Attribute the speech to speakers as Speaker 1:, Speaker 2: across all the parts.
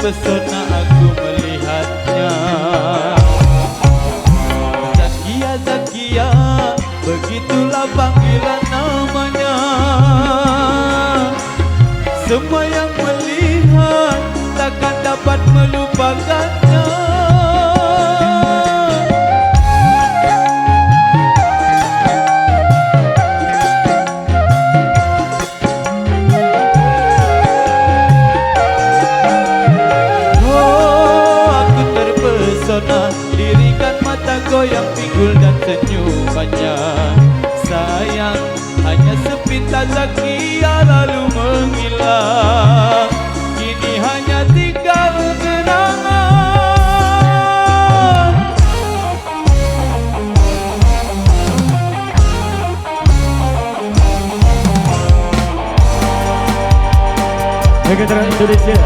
Speaker 1: terpesona aku melihatnya. Zakia, Zakia, begitulah panggilan namanya. Semua yang melihat takkan dapat melupakannya. Lirikan mata goyang pinggul dan senyumannya. Sayang hanya sepintas Zakia lalu menghilang. Kini hanya tinggal kenangan.
Speaker 2: Veteran Indonesia.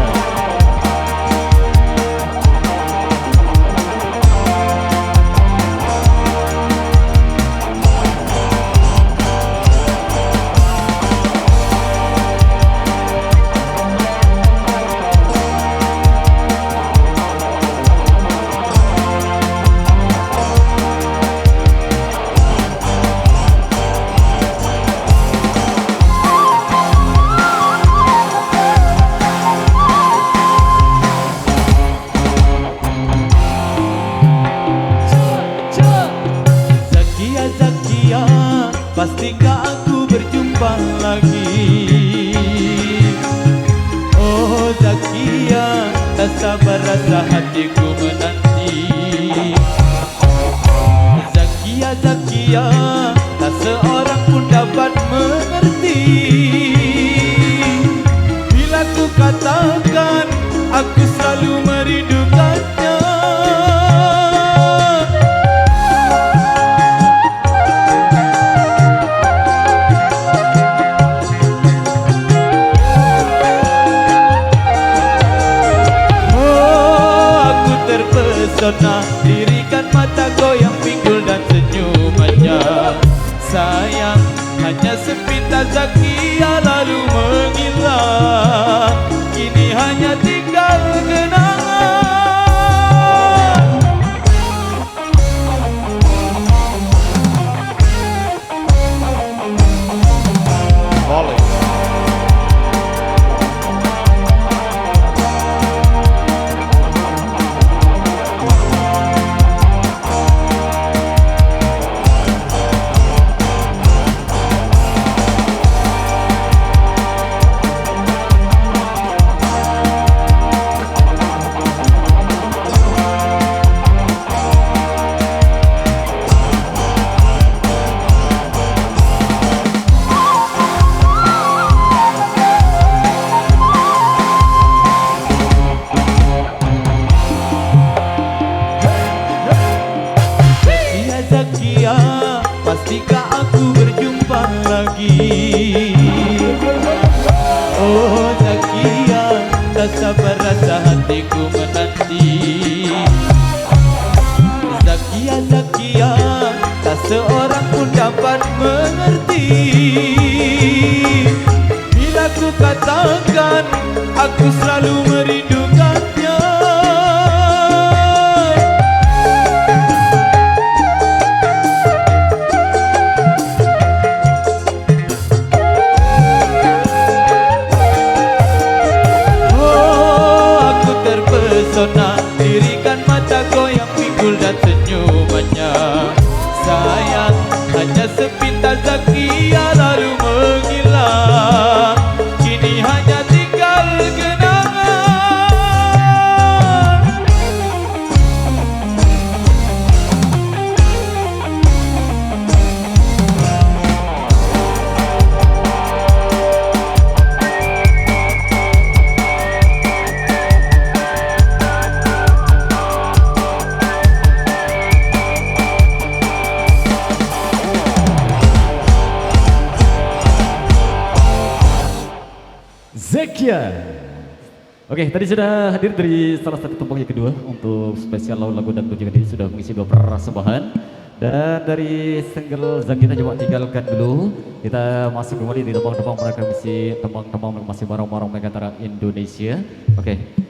Speaker 1: Pastikah aku berjumpa lagi? Oh Zakia, tak sabar rasa hatiku menanti. Zakia, Zakia, tak seorang pun dapat mengerti. Bila ku katakan aku selalu merindukannya. Lirikan mata goyang pinggul dan senyumannya. Sayang hanya sepintas Zakia lalu menghilang. Kini hanya tinggal kenangan. Boleh. Zakia, pastikah aku berjumpa lagi? Oh Zakia, tak sabar rasa hatiku menanti. Zakia, Zakia, tak seorang pun dapat mengerti. Bila ku katakan aku selalu merindukannya. Lirikan mata goyang pinggul dan senyumannya. Sayang hanya sepintas Zakia lalu menghilang. Kini hanya tinggal kenangan.
Speaker 2: Zakia. Oke, tadi sudah hadir dari salah satu tumpeng yang kedua untuk spesial lagu dan tunjungan ini sudah mengisi 2 persembahan. Dan dari single Zakia coba tinggalkan dulu. Kita masuk kembali di tembang-tembang mereka masih tembang-tembang masih barang-barang Megantara Indonesia. Oke.